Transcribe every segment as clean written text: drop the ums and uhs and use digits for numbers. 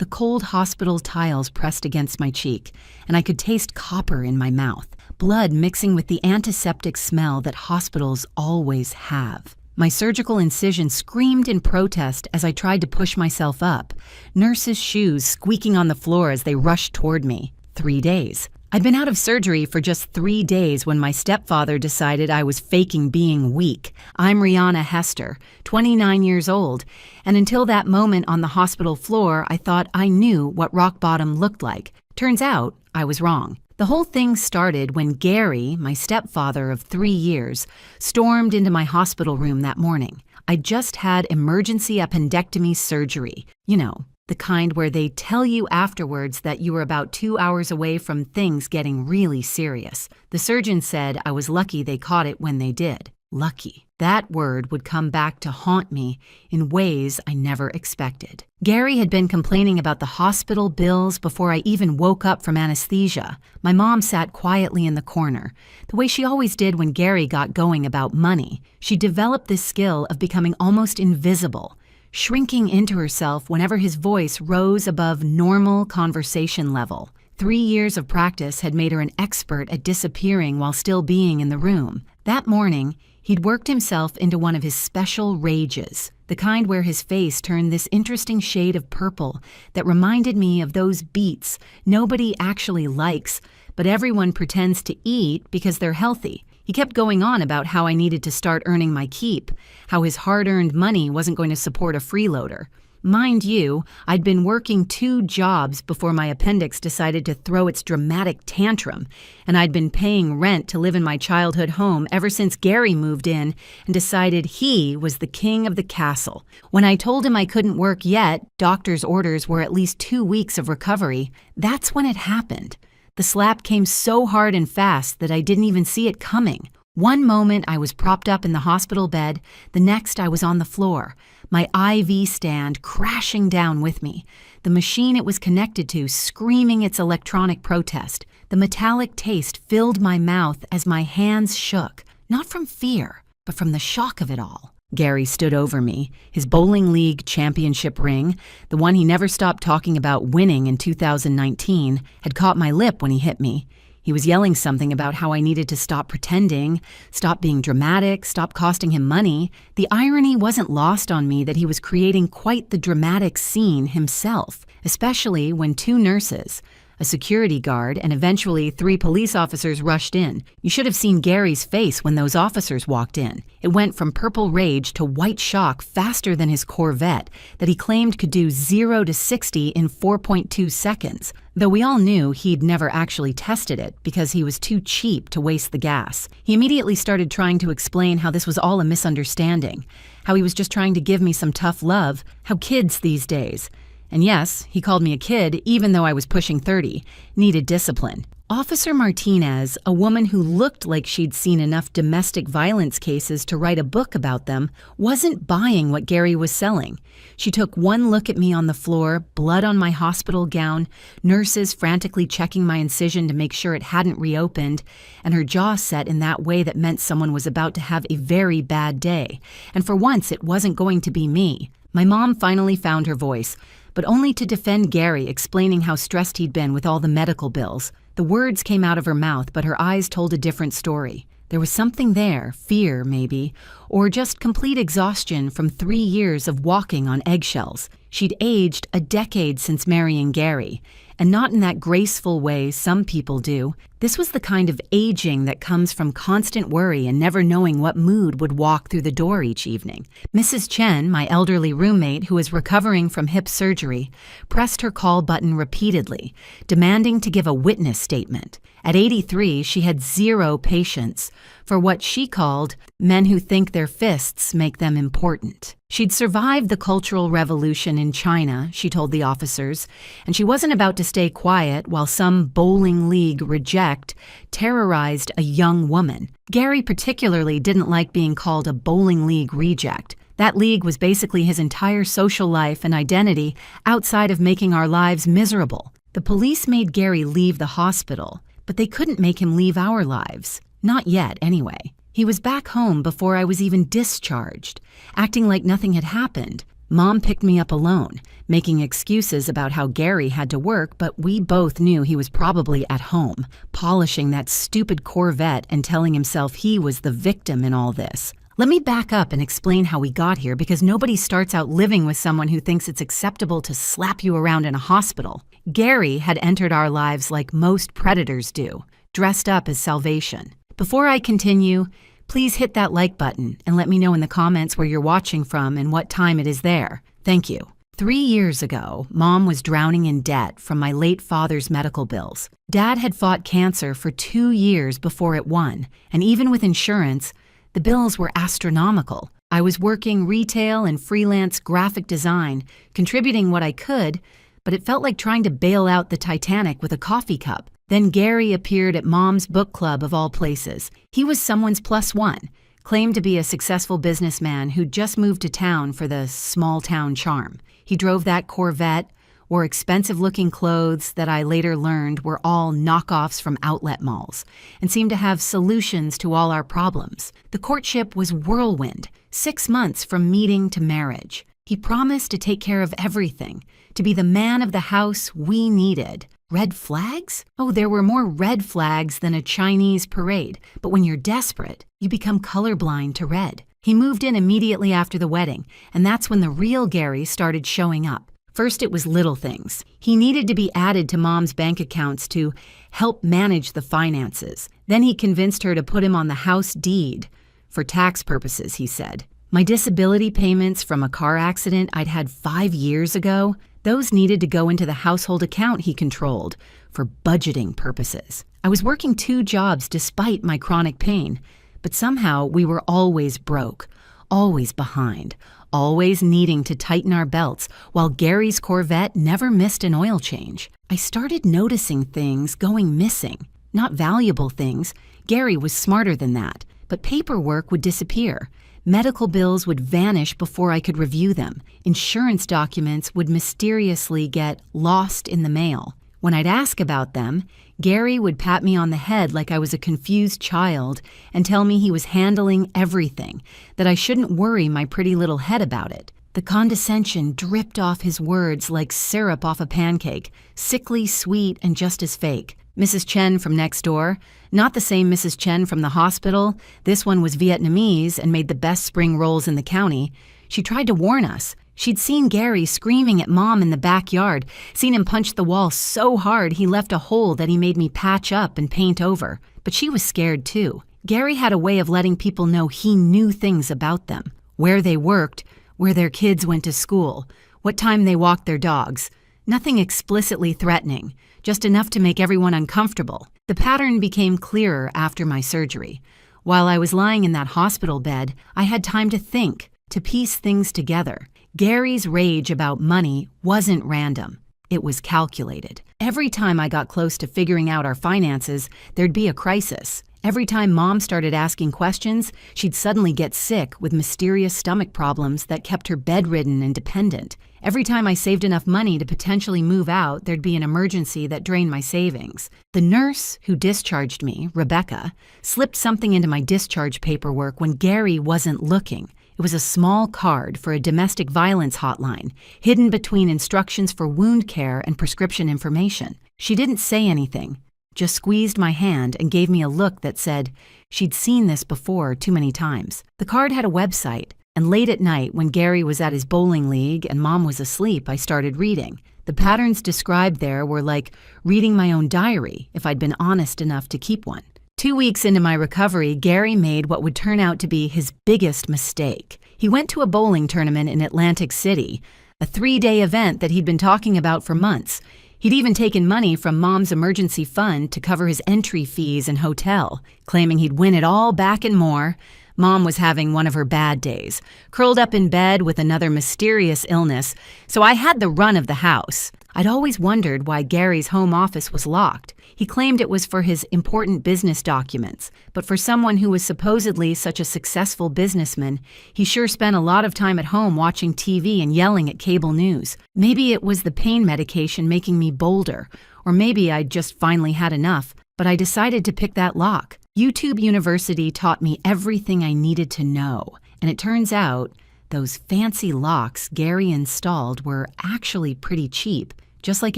The cold hospital tiles pressed against my cheek, and I could taste copper in my mouth, blood mixing with the antiseptic smell that hospitals always have. My surgical incision screamed in protest as I tried to push myself up, nurses' shoes squeaking on the floor as they rushed toward me. 3 days. I'd been out of surgery for just 3 days when my stepfather decided I was faking being weak. I'm Rihanna Hester, 29 years old, and until that moment on the hospital floor, I thought I knew what rock bottom looked like. Turns out, I was wrong. The whole thing started when Gary, my stepfather of 3 years, stormed into my hospital room that morning. I'd just had emergency appendectomy surgery. You know, the kind where they tell you afterwards that you were about 2 hours away from things getting really serious. The surgeon said I was lucky they caught it when they did. Lucky. That word would come back to haunt me in ways I never expected. Gary had been complaining about the hospital bills before I even woke up from anesthesia. My mom sat quietly in the corner, the way she always did when Gary got going about money. She developed this skill of becoming almost invisible, shrinking into herself whenever his voice rose above normal conversation level. 3 years of practice had made her an expert at disappearing while still being in the room. That morning, he'd worked himself into one of his special rages, the kind where his face turned this interesting shade of purple that reminded me of those beets nobody actually likes, but everyone pretends to eat because they're healthy. He kept going on about how I needed to start earning my keep, how his hard-earned money wasn't going to support a freeloader. Mind you, I'd been working 2 jobs before my appendix decided to throw its dramatic tantrum, and I'd been paying rent to live in my childhood home ever since Gary moved in and decided he was the king of the castle. When I told him I couldn't work yet, doctor's orders were at least 2 weeks of recovery, that's when it happened. The slap came so hard and fast that I didn't even see it coming. One moment I was propped up in the hospital bed, the next I was on the floor, my IV stand crashing down with me, the machine it was connected to screaming its electronic protest. The metallic taste filled my mouth as my hands shook, not from fear, but from the shock of it all. Gary stood over me, his bowling league championship ring, the one he never stopped talking about winning in 2019, had caught my lip when he hit me. He was yelling something about how I needed to stop pretending, stop being dramatic, stop costing him money. The irony wasn't lost on me that he was creating quite the dramatic scene himself, especially when 2 nurses, a security guard, and eventually 3 police officers rushed in. You should have seen Gary's face when those officers walked in. It went from purple rage to white shock faster than his Corvette that he claimed could do 0 to 60 in 4.2 seconds, though we all knew he'd never actually tested it because he was too cheap to waste the gas. He immediately started trying to explain how this was all a misunderstanding, how he was just trying to give me some tough love, how kids these days, and yes, he called me a kid even though I was pushing 30, needed discipline. Officer Martinez, a woman who looked like she'd seen enough domestic violence cases to write a book about them, wasn't buying what Gary was selling. She took one look at me on the floor, blood on my hospital gown, nurses frantically checking my incision to make sure it hadn't reopened, and her jaw set in that way that meant someone was about to have a very bad day. And for once, it wasn't going to be me. My mom finally found her voice, but only to defend Gary, explaining how stressed he'd been with all the medical bills. The words came out of her mouth, but her eyes told a different story. There was something there, fear maybe, or just complete exhaustion from 3 years of walking on eggshells. She'd aged a decade since marrying Gary, and not in that graceful way some people do. This was the kind of aging that comes from constant worry and never knowing what mood would walk through the door each evening. Mrs. Chen, my elderly roommate who was recovering from hip surgery, pressed her call button repeatedly, demanding to give a witness statement. At 83, she had 0 patience for what she called men who think their fists make them important. She'd survived the Cultural Revolution in China, she told the officers, and she wasn't about to stay quiet while some bowling league reject terrorized a young woman. Gary particularly didn't like being called a bowling league reject. That league was basically his entire social life and identity outside of making our lives miserable. The police made Gary leave the hospital, but they couldn't make him leave our lives. Not yet, anyway. He was back home before I was even discharged, acting like nothing had happened. Mom picked me up alone, making excuses about how Gary had to work, but we both knew he was probably at home, polishing that stupid Corvette and telling himself he was the victim in all this. Let me back up and explain how we got here, because nobody starts out living with someone who thinks it's acceptable to slap you around in a hospital. Gary had entered our lives like most predators do, dressed up as salvation. Before I continue, please hit that like button and let me know in the comments where you're watching from and what time it is there. Thank you. 3 years ago, Mom was drowning in debt from my late father's medical bills. Dad had fought cancer for 2 years before it won, and even with insurance, the bills were astronomical. I was working retail and freelance graphic design, contributing what I could, but it felt like trying to bail out the Titanic with a coffee cup. Then Gary appeared at Mom's book club of all places. He was someone's plus one, claimed to be a successful businessman who'd just moved to town for the small-town charm. He drove that Corvette, wore expensive-looking clothes that I later learned were all knockoffs from outlet malls, and seemed to have solutions to all our problems. The courtship was whirlwind, 6 months from meeting to marriage. He promised to take care of everything, to be the man of the house we needed. Red flags? Oh, there were more red flags than a Chinese parade. But when you're desperate, you become colorblind to red. He moved in immediately after the wedding, and that's when the real Gary started showing up. First, it was little things. He needed to be added to Mom's bank accounts to help manage the finances. Then he convinced her to put him on the house deed. For tax purposes, he said. My disability payments from a car accident I'd had 5 years ago, those needed to go into the household account he controlled for budgeting purposes. I was working 2 jobs despite my chronic pain, but somehow we were always broke, always behind, always needing to tighten our belts, while Gary's Corvette never missed an oil change. I started noticing things going missing. Not valuable things. Gary was smarter than that. But paperwork would disappear. Medical bills would vanish before I could review them. Insurance documents would mysteriously get lost in the mail. When I'd ask about them, Gary would pat me on the head like I was a confused child and tell me he was handling everything, that I shouldn't worry my pretty little head about it. The condescension dripped off his words like syrup off a pancake, sickly sweet and just as fake. Mrs. Chen from next door, not the same Mrs. Chen from the hospital. This one was Vietnamese and made the best spring rolls in the county. She tried to warn us. She'd seen Gary screaming at Mom in the backyard, seen him punch the wall so hard he left a hole that he made me patch up and paint over. But she was scared too. Gary had a way of letting people know he knew things about them. Where they worked, where their kids went to school, what time they walked their dogs. Nothing explicitly threatening, just enough to make everyone uncomfortable. The pattern became clearer after my surgery. While I was lying in that hospital bed, I had time to think, to piece things together. Gary's rage about money wasn't random. It was calculated. Every time I got close to figuring out our finances, there'd be a crisis. Every time Mom started asking questions, she'd suddenly get sick with mysterious stomach problems that kept her bedridden and dependent. Every time I saved enough money to potentially move out, there'd be an emergency that drained my savings. The nurse who discharged me, Rebecca, slipped something into my discharge paperwork when Gary wasn't looking. It was a small card for a domestic violence hotline, hidden between instructions for wound care and prescription information. She didn't say anything, just squeezed my hand and gave me a look that said she'd seen this before too many times. The card had a website, and late at night when Gary was at his bowling league and Mom was asleep, I started reading. The patterns described there were like reading my own diary if I'd been honest enough to keep one. 2 weeks into my recovery, Gary made what would turn out to be his biggest mistake. He went to a bowling tournament in Atlantic City, a 3-day event that he'd been talking about for months. He'd even taken money from Mom's emergency fund to cover his entry fees and hotel, claiming he'd win it all back and more. Mom was having one of her bad days, curled up in bed with another mysterious illness, so I had the run of the house. I'd always wondered why Gary's home office was locked. He claimed it was for his important business documents, but for someone who was supposedly such a successful businessman, he sure spent a lot of time at home watching TV and yelling at cable news. Maybe it was the pain medication making me bolder, or maybe I'd just finally had enough, but I decided to pick that lock. YouTube University taught me everything I needed to know, and it turns out Those fancy locks Gary installed were actually pretty cheap, just like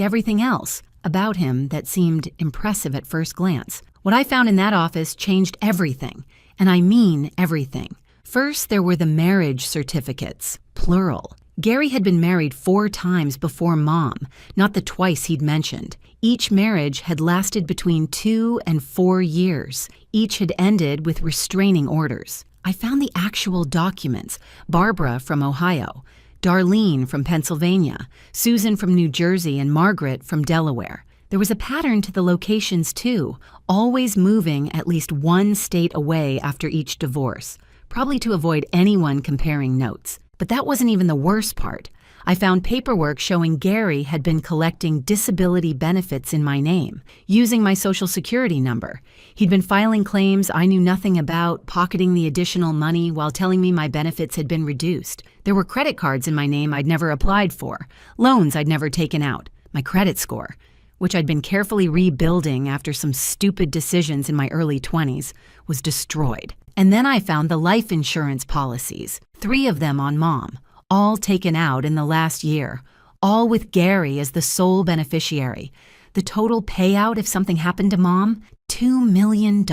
everything else about him that seemed impressive at first glance. What I found in that office changed everything, and I mean everything. First, there were the marriage certificates, plural. Gary had been married 4 times before Mom, not the twice he'd mentioned. Each marriage had lasted between 2 and 4 years. Each had ended with restraining orders. I found the actual documents: Barbara from Ohio, Darlene from Pennsylvania, Susan from New Jersey, and Margaret from Delaware. There was a pattern to the locations too, always moving at least 1 state away after each divorce, probably to avoid anyone comparing notes. But that wasn't even the worst part. I found paperwork showing Gary had been collecting disability benefits in my name, using my Social Security number. He'd been filing claims I knew nothing about, pocketing the additional money while telling me my benefits had been reduced. There were credit cards in my name I'd never applied for, loans I'd never taken out, my credit score, which I'd been carefully rebuilding after some stupid decisions in my early 20s, was destroyed. And then I found the life insurance policies, 3 of them on Mom, all taken out in the last year, all with Gary as the sole beneficiary. The total payout if something happened to Mom? $2 million.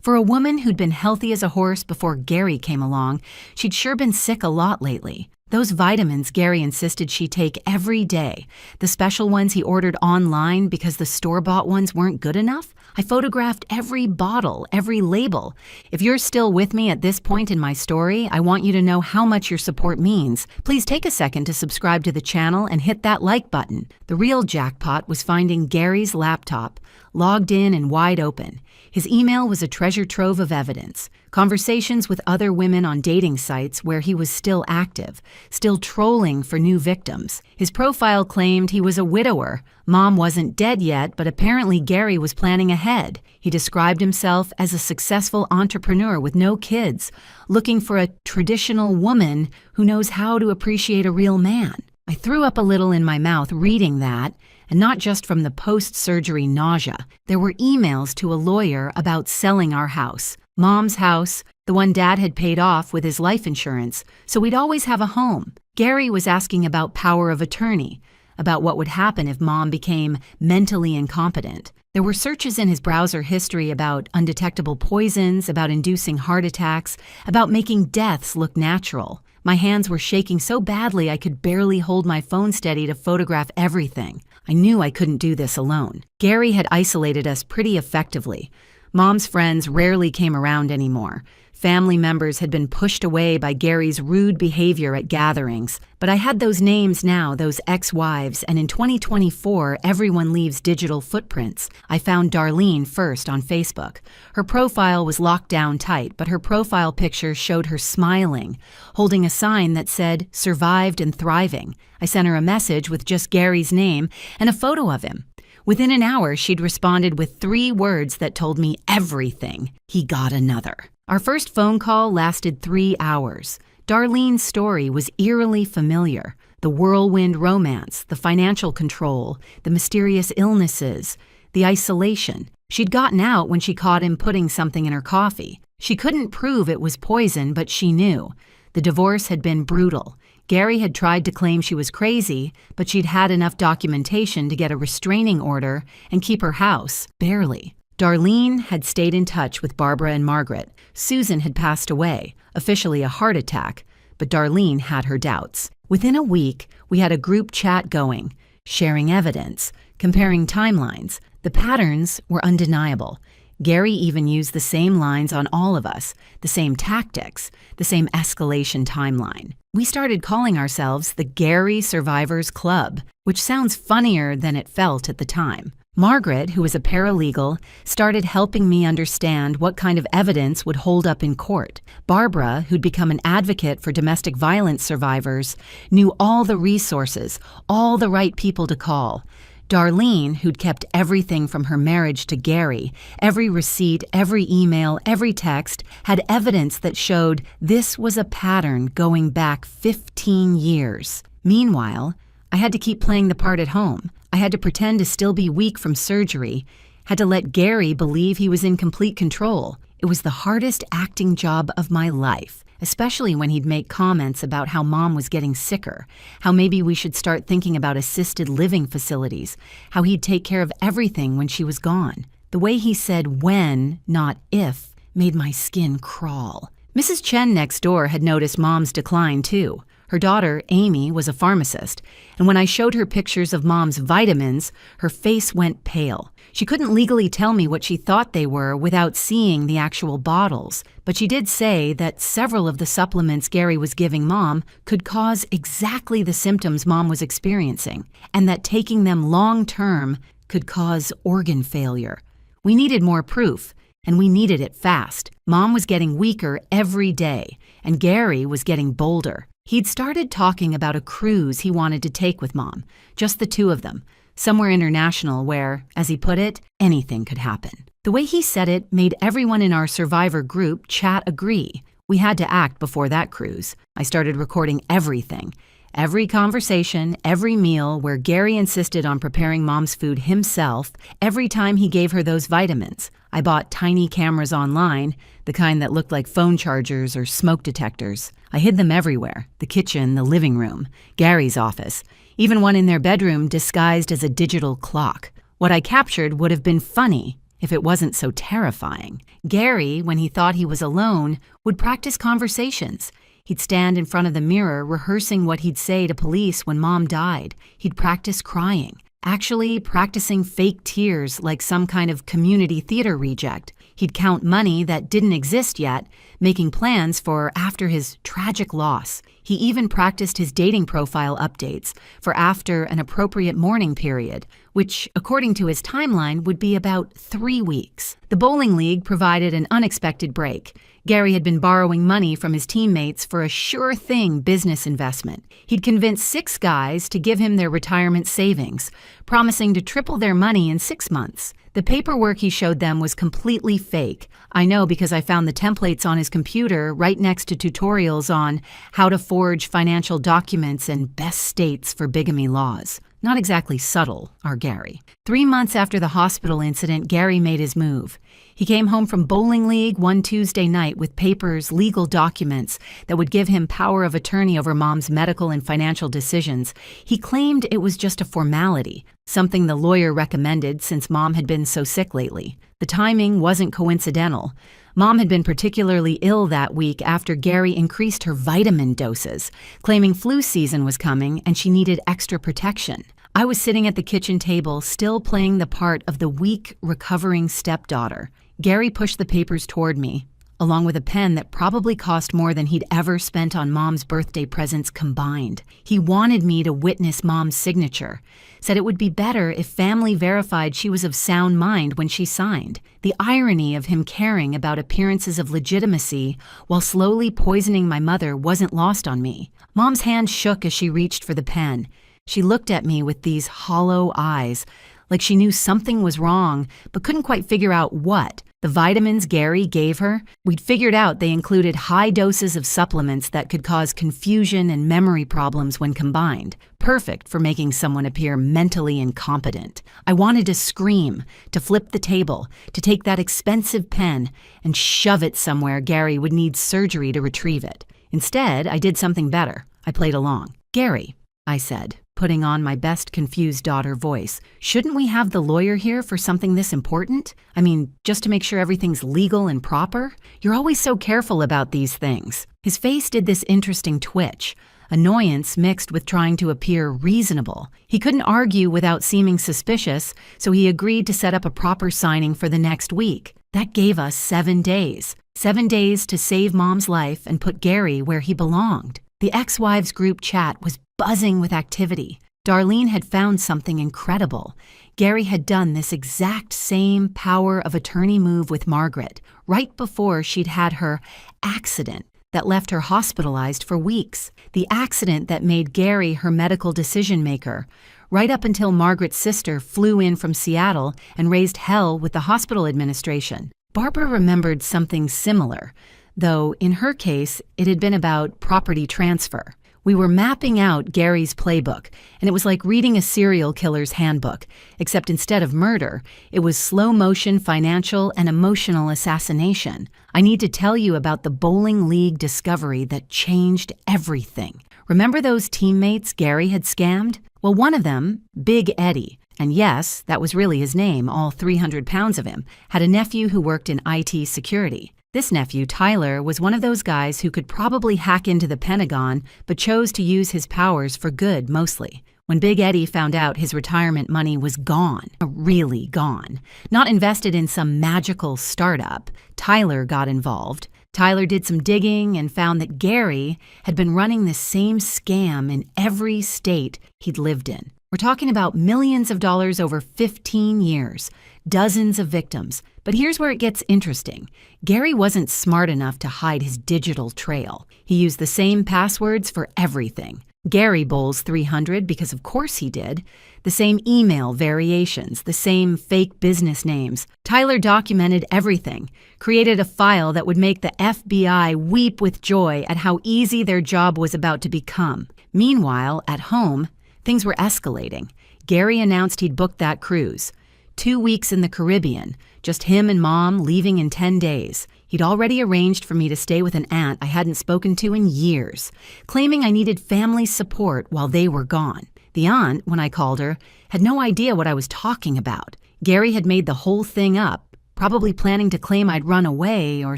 For a woman who'd been healthy as a horse before Gary came along, she'd sure been sick a lot lately. Those vitamins Gary insisted she take every day, the special ones he ordered online because the store-bought ones weren't good enough, I photographed every bottle, every label. If you're still with me at this point in my story, I want you to know how much your support means. Please take a second to subscribe to the channel and hit that like button. The real jackpot was finding Gary's laptop, logged in and wide open. His email was a treasure trove of evidence. Conversations with other women on dating sites where he was still active, still trolling for new victims. His profile claimed he was a widower. Mom wasn't dead yet, but apparently Gary was planning ahead. He described himself as a successful entrepreneur with no kids, looking for a traditional woman who knows how to appreciate a real man. I threw up a little in my mouth reading that, and not just from the post-surgery nausea. There were emails to a lawyer about selling our house. Mom's house, the one Dad had paid off with his life insurance, so we'd always have a home. Gary was asking about power of attorney, about what would happen if Mom became mentally incompetent. There were searches in his browser history about undetectable poisons, about inducing heart attacks, about making deaths look natural. My hands were shaking so badly I could barely hold my phone steady to photograph everything. I knew I couldn't do this alone. Gary had isolated us pretty effectively. Mom's friends rarely came around anymore. Family members had been pushed away by Gary's rude behavior at gatherings. But I had those names now, those ex-wives, and in 2024, everyone leaves digital footprints. I found Darlene first on Facebook. Her profile was locked down tight, but her profile picture showed her smiling, holding a sign that said, "Survived and thriving." I sent her a message with just Gary's name and a photo of him. Within an hour, she'd responded with 3 words that told me everything. He got another. Our first phone call lasted 3 hours. Darlene's story was eerily familiar. The whirlwind romance, the financial control, the mysterious illnesses, the isolation. She'd gotten out when she caught him putting something in her coffee. She couldn't prove it was poison, but she knew. The divorce had been brutal. Gary had tried to claim she was crazy, but she'd had enough documentation to get a restraining order and keep her house, barely. Darlene had stayed in touch with Barbara and Margaret. Susan had passed away, officially a heart attack, but Darlene had her doubts. Within a week, we had a group chat going, sharing evidence, comparing timelines. The patterns were undeniable. Gary even used the same lines on all of us, the same tactics, the same escalation timeline. We started calling ourselves the Gary Survivors Club, which sounds funnier than it felt at the time. Margaret, who was a paralegal, started helping me understand what kind of evidence would hold up in court. Barbara, who'd become an advocate for domestic violence survivors, knew all the resources, all the right people to call. Darlene, who'd kept everything from her marriage to Gary, every receipt, every email, every text, had evidence that showed this was a pattern going back 15 years. Meanwhile, I had to keep playing the part at home. I had to pretend to still be weak from surgery, had to let Gary believe he was in complete control. It was the hardest acting job of my life, especially when he'd make comments about how Mom was getting sicker, how maybe we should start thinking about assisted living facilities, how he'd take care of everything when she was gone. The way he said when, not if, made my skin crawl. Mrs. Chen next door had noticed Mom's decline too. Her daughter, Amy, was a pharmacist, and when I showed her pictures of Mom's vitamins, her face went pale. She couldn't legally tell me what she thought they were without seeing the actual bottles, but she did say that several of the supplements Gary was giving Mom could cause exactly the symptoms Mom was experiencing, and that taking them long-term could cause organ failure. We needed more proof, and we needed it fast. Mom was getting weaker every day, and Gary was getting bolder. He'd started talking about a cruise he wanted to take with Mom, just the two of them, somewhere international where, as he put it, anything could happen. The way he said it made everyone in our survivor group chat agree. We had to act before that cruise. I started recording everything. Every conversation, every meal where Gary insisted on preparing Mom's food himself, every time he gave her those vitamins. I bought tiny cameras online, the kind that looked like phone chargers or smoke detectors. I hid them everywhere, the kitchen, the living room, Gary's office, even one in their bedroom disguised as a digital clock. What I captured would have been funny if it wasn't so terrifying. Gary, when he thought he was alone, would practice conversations. He'd stand in front of the mirror rehearsing what he'd say to police when Mom died. He'd practice crying, actually practicing fake tears like some kind of community theater reject. He'd count money that didn't exist yet, making plans for after his tragic loss. He even practiced his dating profile updates for after an appropriate mourning period, which, according to his timeline, would be about 3 weeks. The bowling league provided an unexpected break. Gary had been borrowing money from his teammates for a sure-thing business investment. He'd convinced 6 guys to give him their retirement savings, promising to triple their money in 6 months. The paperwork he showed them was completely fake. I know because I found the templates on his computer right next to tutorials on how to forge financial documents and best states for bigamy laws. Not exactly subtle, our Gary. 3 months after the hospital incident, Gary made his move. He came home from bowling league one Tuesday night with papers, legal documents that would give him power of attorney over Mom's medical and financial decisions. He claimed it was just a formality, something the lawyer recommended since Mom had been so sick lately. The timing wasn't coincidental. Mom had been particularly ill that week after Gary increased her vitamin doses, claiming flu season was coming and she needed extra protection. I was sitting at the kitchen table, still playing the part of the weak, recovering stepdaughter. Gary pushed the papers toward me, along with a pen that probably cost more than he'd ever spent on Mom's birthday presents combined. He wanted me to witness Mom's signature, said it would be better if family verified she was of sound mind when she signed. The irony of him caring about appearances of legitimacy while slowly poisoning my mother wasn't lost on me. Mom's hand shook as she reached for the pen. She looked at me with these hollow eyes, like she knew something was wrong, but couldn't quite figure out what. The vitamins Gary gave her, we'd figured out they included high doses of supplements that could cause confusion and memory problems when combined. Perfect for making someone appear mentally incompetent. I wanted to scream, to flip the table, to take that expensive pen and shove it somewhere Gary would need surgery to retrieve it. Instead, I did something better. I played along. "Gary," I said, putting on my best confused daughter voice, "shouldn't we have the lawyer here for something this important? I mean, just to make sure everything's legal and proper? You're always so careful about these things." His face did this interesting twitch, annoyance mixed with trying to appear reasonable. He couldn't argue without seeming suspicious, so he agreed to set up a proper signing for the next week. That gave us 7 days. 7 days to save Mom's life and put Gary where he belonged. The ex-wives group chat was buzzing with activity. Darlene had found something incredible. Gary had done this exact same power of attorney move with Margaret, right before she'd had her accident that left her hospitalized for weeks. The accident that made Gary her medical decision maker, right up until Margaret's sister flew in from Seattle and raised hell with the hospital administration. Barbara remembered something similar, though in her case, it had been about property transfer. We were mapping out Gary's playbook, and it was like reading a serial killer's handbook, except instead of murder, it was slow-motion financial and emotional assassination. I need to tell you about the bowling league discovery that changed everything. Remember those teammates Gary had scammed? Well, one of them, Big Eddie, and yes, that was really his name, all 300 pounds of him, had a nephew who worked in IT security. This nephew, Tyler, was one of those guys who could probably hack into the Pentagon, but chose to use his powers for good mostly. When Big Eddie found out his retirement money was gone, really gone, not invested in some magical startup, Tyler got involved. Tyler did some digging and found that Gary had been running the same scam in every state he'd lived in. We're talking about millions of dollars over 15 years, dozens of victims. But here's where it gets interesting. Gary wasn't smart enough to hide his digital trail. He used the same passwords for everything. Gary bowls 300 because of course he did. The same email variations, the same fake business names. Tyler documented everything, created a file that would make the FBI weep with joy at how easy their job was about to become. Meanwhile, at home, things were escalating. Gary announced he'd booked that cruise. 2 weeks in the Caribbean, just him and Mom leaving in 10 days. He'd already arranged for me to stay with an aunt I hadn't spoken to in years, claiming I needed family support while they were gone. The aunt, when I called her, had no idea what I was talking about. Gary had made the whole thing up, probably planning to claim I'd run away or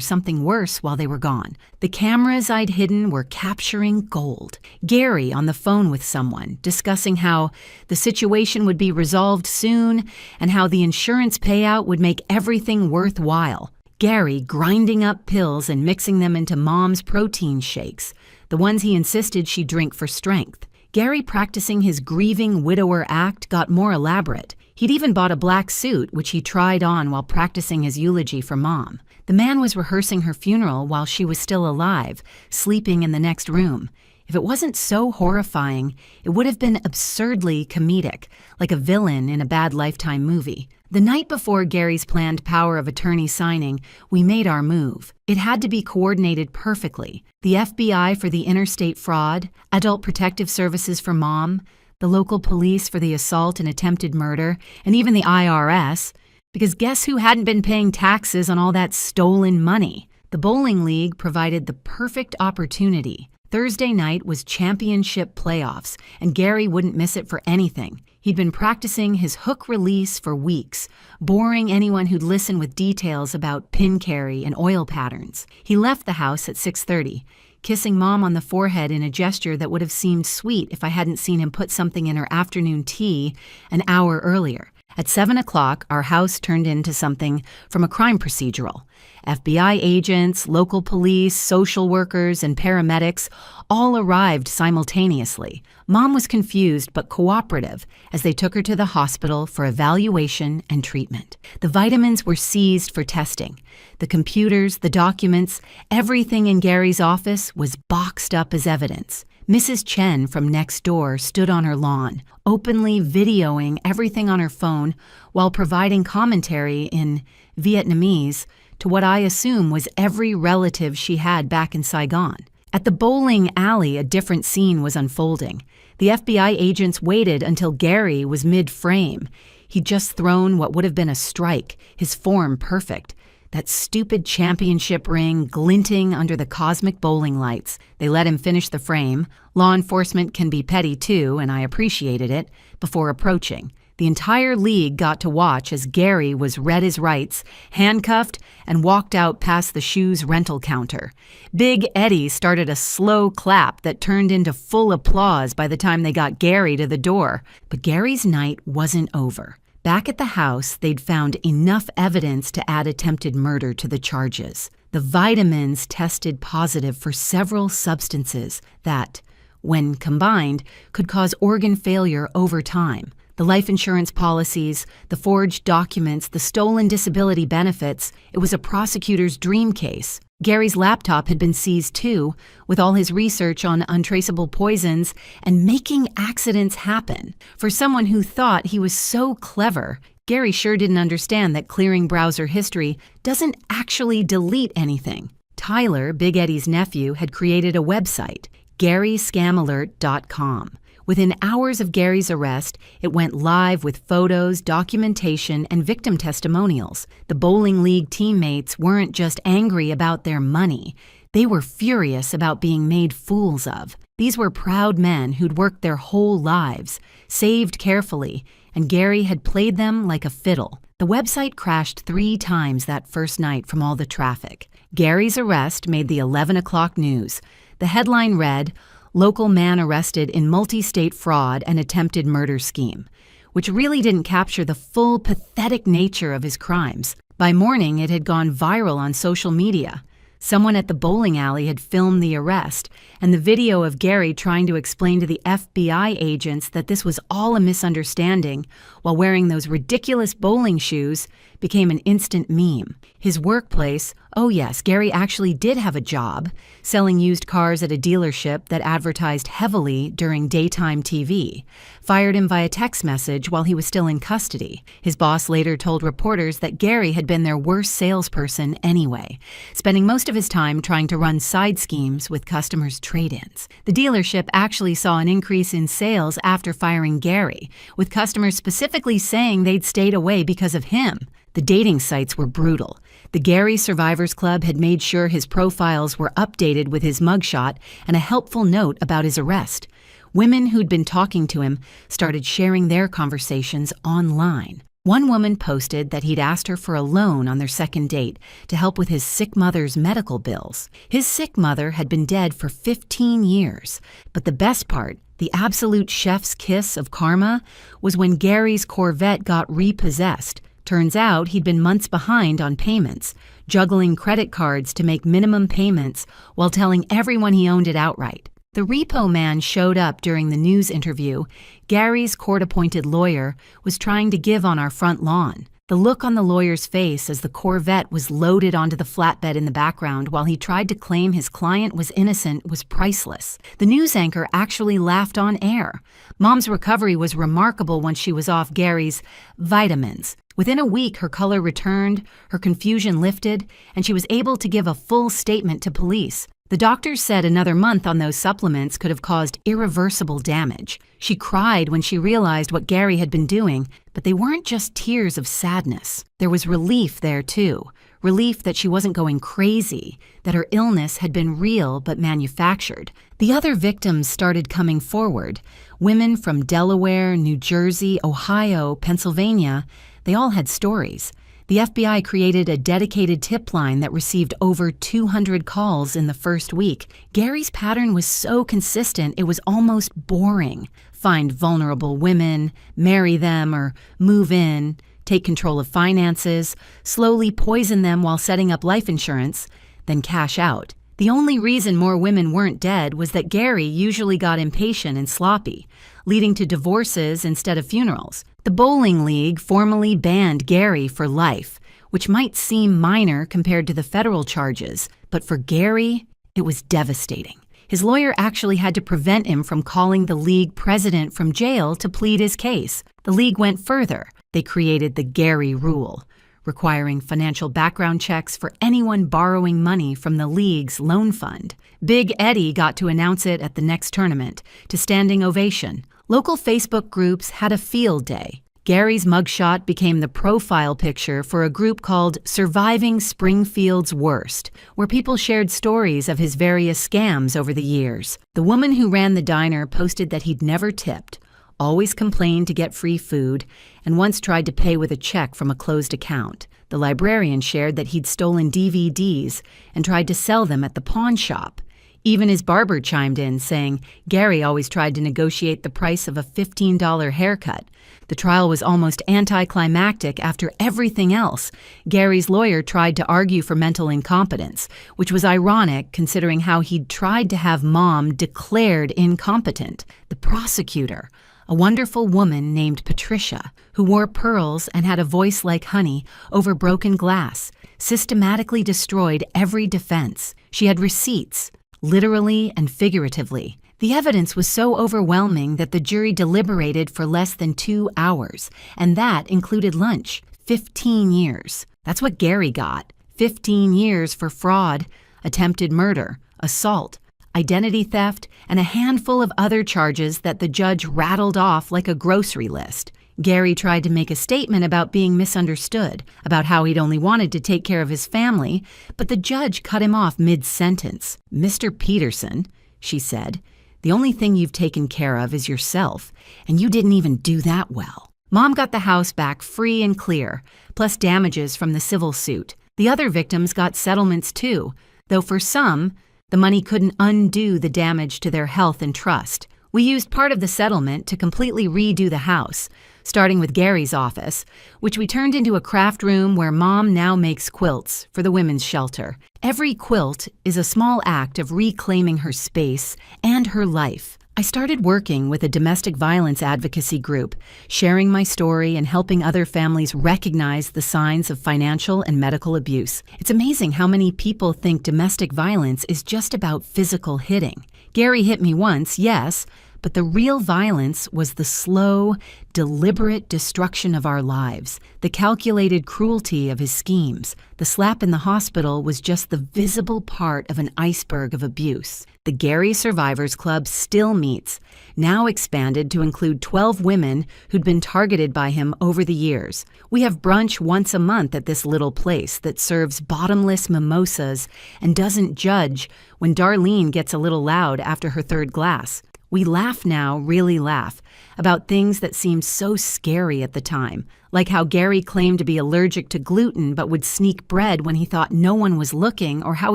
something worse while they were gone. The cameras I'd hidden were capturing gold. Gary on the phone with someone, discussing how the situation would be resolved soon and how the insurance payout would make everything worthwhile. Gary grinding up pills and mixing them into Mom's protein shakes, the ones he insisted she drink for strength. Gary practicing his grieving widower act got more elaborate. He'd even bought a black suit, which he tried on while practicing his eulogy for Mom. The man was rehearsing her funeral while she was still alive, sleeping in the next room. If it wasn't so horrifying, it would have been absurdly comedic, like a villain in a bad Lifetime movie. The night before Gary's planned power of attorney signing, we made our move. It had to be coordinated perfectly. The FBI for the interstate fraud, Adult Protective Services for Mom, the local police for the assault and attempted murder, and even the IRS, because guess who hadn't been paying taxes on all that stolen money? The bowling league provided the perfect opportunity. Thursday night was championship playoffs, and Gary wouldn't miss it for anything. He'd been practicing his hook release for weeks, boring anyone who'd listen with details about pin carry and oil patterns. He left the house at 6:30, kissing Mom on the forehead in a gesture that would have seemed sweet if I hadn't seen him put something in her afternoon tea an hour earlier. At 7 o'clock, our house turned into something from a crime procedural. FBI agents, local police, social workers, and paramedics all arrived simultaneously. Mom was confused but cooperative as they took her to the hospital for evaluation and treatment. The vitamins were seized for testing. The computers, the documents, everything in Gary's office was boxed up as evidence. Mrs. Chen from next door stood on her lawn, openly videoing everything on her phone while providing commentary in Vietnamese to what I assume was every relative she had back in Saigon. At the bowling alley, a different scene was unfolding. The FBI agents waited until Gary was mid-frame. He'd just thrown what would have been a strike, his form perfect. That stupid championship ring glinting under the cosmic bowling lights. They let him finish the frame. Law enforcement can be petty too, and I appreciated it, before approaching. The entire league got to watch as Gary was read his rights, handcuffed, and walked out past the shoes rental counter. Big Eddie started a slow clap that turned into full applause by the time they got Gary to the door. But Gary's night wasn't over. Back at the house, they'd found enough evidence to add attempted murder to the charges. The vitamins tested positive for several substances that, when combined, could cause organ failure over time. The life insurance policies, the forged documents, the stolen disability benefits, it was a prosecutor's dream case. Gary's laptop had been seized too, with all his research on untraceable poisons and making accidents happen. For someone who thought he was so clever, Gary sure didn't understand that clearing browser history doesn't actually delete anything. Tyler, Big Eddie's nephew, had created a website, GaryScamAlert.com. Within hours of Gary's arrest, it went live with photos, documentation, and victim testimonials. The bowling league teammates weren't just angry about their money. They were furious about being made fools of. These were proud men who'd worked their whole lives, saved carefully, and Gary had played them like a fiddle. The website crashed 3 times that first night from all the traffic. Gary's arrest made the 11 o'clock news. The headline read, "Local man arrested in multi-state fraud and attempted murder scheme," which really didn't capture the full pathetic nature of his crimes. By morning, it had gone viral on social media. Someone at the bowling alley had filmed the arrest, and the video of Gary trying to explain to the FBI agents that this was all a misunderstanding while wearing those ridiculous bowling shoes became an instant meme. His workplace, oh yes, Gary actually did have a job, selling used cars at a dealership that advertised heavily during daytime TV, fired him via text message while he was still in custody. His boss later told reporters that Gary had been their worst salesperson anyway, spending most of his time trying to run side schemes with customers' trade-ins. The dealership actually saw an increase in sales after firing Gary, with customers specifically saying they'd stayed away because of him. The dating sites were brutal. The Gary Survivors Club had made sure his profiles were updated with his mugshot and a helpful note about his arrest. Women who'd been talking to him started sharing their conversations online. One woman posted that he'd asked her for a loan on their second date to help with his sick mother's medical bills. His sick mother had been dead for 15 years. But the best part, the absolute chef's kiss of karma, was when Gary's Corvette got repossessed. Turns out he'd been months behind on payments, juggling credit cards to make minimum payments while telling everyone he owned it outright. The repo man showed up during the news interview. Gary's court-appointed lawyer was trying to give on our front lawn. The look on the lawyer's face as the Corvette was loaded onto the flatbed in the background while he tried to claim his client was innocent was priceless. The news anchor actually laughed on air. Mom's recovery was remarkable once she was off Gary's vitamins. Within a week, her color returned, her confusion lifted, and she was able to give a full statement to police. The doctors said another month on those supplements could have caused irreversible damage. She cried when she realized what Gary had been doing, but they weren't just tears of sadness. There was relief there, too. Relief that she wasn't going crazy, that her illness had been real but manufactured. The other victims started coming forward. Women from Delaware, New Jersey, Ohio, Pennsylvania. They all had stories. The FBI created a dedicated tip line that received over 200 calls in the first week. Gary's pattern was so consistent it was almost boring. Find vulnerable women, marry them, or move in, take control of finances, slowly poison them while setting up life insurance, then cash out. The only reason more women weren't dead was that Gary usually got impatient and sloppy, leading to divorces instead of funerals. The bowling league formally banned Gary for life, which might seem minor compared to the federal charges, but for Gary, it was devastating. His lawyer actually had to prevent him from calling the league president from jail to plead his case. The league went further. They created the Gary Rule, requiring financial background checks for anyone borrowing money from the league's loan fund. Big Eddie got to announce it at the next tournament, to standing ovation. Local Facebook groups had a field day. Gary's mugshot became the profile picture for a group called Surviving Springfield's Worst, where people shared stories of his various scams over the years. The woman who ran the diner posted that he'd never tipped, always complained to get free food, and once tried to pay with a check from a closed account. The librarian shared that he'd stolen DVDs and tried to sell them at the pawn shop. Even his barber chimed in, saying Gary always tried to negotiate the price of a $15 haircut. The trial was almost anticlimactic after everything else. Gary's lawyer tried to argue for mental incompetence, which was ironic considering how he'd tried to have Mom declared incompetent. The prosecutor, a wonderful woman named Patricia, who wore pearls and had a voice like honey over broken glass, systematically destroyed every defense. She had receipts, literally and figuratively. The evidence was so overwhelming that the jury deliberated for less than 2 hours, and that included lunch. 15 years. That's what Gary got. 15 years for fraud, attempted murder, assault, identity theft, and a handful of other charges that the judge rattled off like a grocery list. Gary tried to make a statement about being misunderstood, about how he'd only wanted to take care of his family, but the judge cut him off mid-sentence. "Mr. Peterson," she said, "the only thing you've taken care of is yourself, and you didn't even do that well." Mom got the house back free and clear, plus damages from the civil suit. The other victims got settlements too, though for some, the money couldn't undo the damage to their health and trust. We used part of the settlement to completely redo the house, starting with Gary's office, which we turned into a craft room where Mom now makes quilts for the women's shelter. Every quilt is a small act of reclaiming her space and her life. I started working with a domestic violence advocacy group, sharing my story and helping other families recognize the signs of financial and medical abuse. It's amazing how many people think domestic violence is just about physical hitting. Gary hit me once, yes, but the real violence was the slow, deliberate destruction of our lives, the calculated cruelty of his schemes. The slap in the hospital was just the visible part of an iceberg of abuse. The Gary Survivors Club still meets, now expanded to include 12 women who'd been targeted by him over the years. We have brunch once a month at this little place that serves bottomless mimosas and doesn't judge when Darlene gets a little loud after her third glass. We laugh now, really laugh, about things that seemed so scary at the time, like how Gary claimed to be allergic to gluten but would sneak bread when he thought no one was looking, or how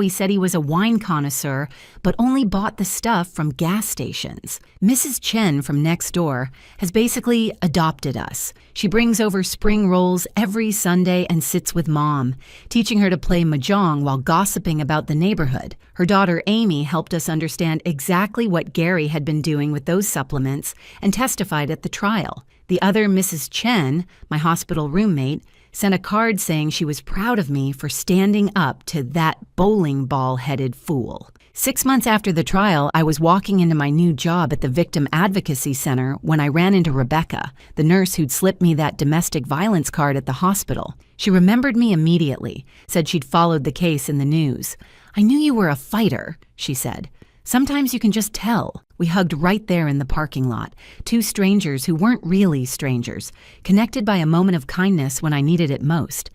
he said he was a wine connoisseur but only bought the stuff from gas stations. Mrs. Chen from next door has basically adopted us. She brings over spring rolls every Sunday and sits with Mom, teaching her to play mahjong while gossiping about the neighborhood. Her daughter Amy helped us understand exactly what Gary had been doing with those supplements and testified at the trial. The other Mrs. Chen, my hospital roommate, sent a card saying she was proud of me for standing up to that bowling ball-headed fool. 6 months after the trial, I was walking into my new job at the Victim Advocacy Center when I ran into Rebecca, the nurse who'd slipped me that domestic violence card at the hospital. She remembered me immediately, said she'd followed the case in the news. "I knew you were a fighter," she said. "Sometimes you can just tell." We hugged right there in the parking lot, two strangers who weren't really strangers, connected by a moment of kindness when I needed it most.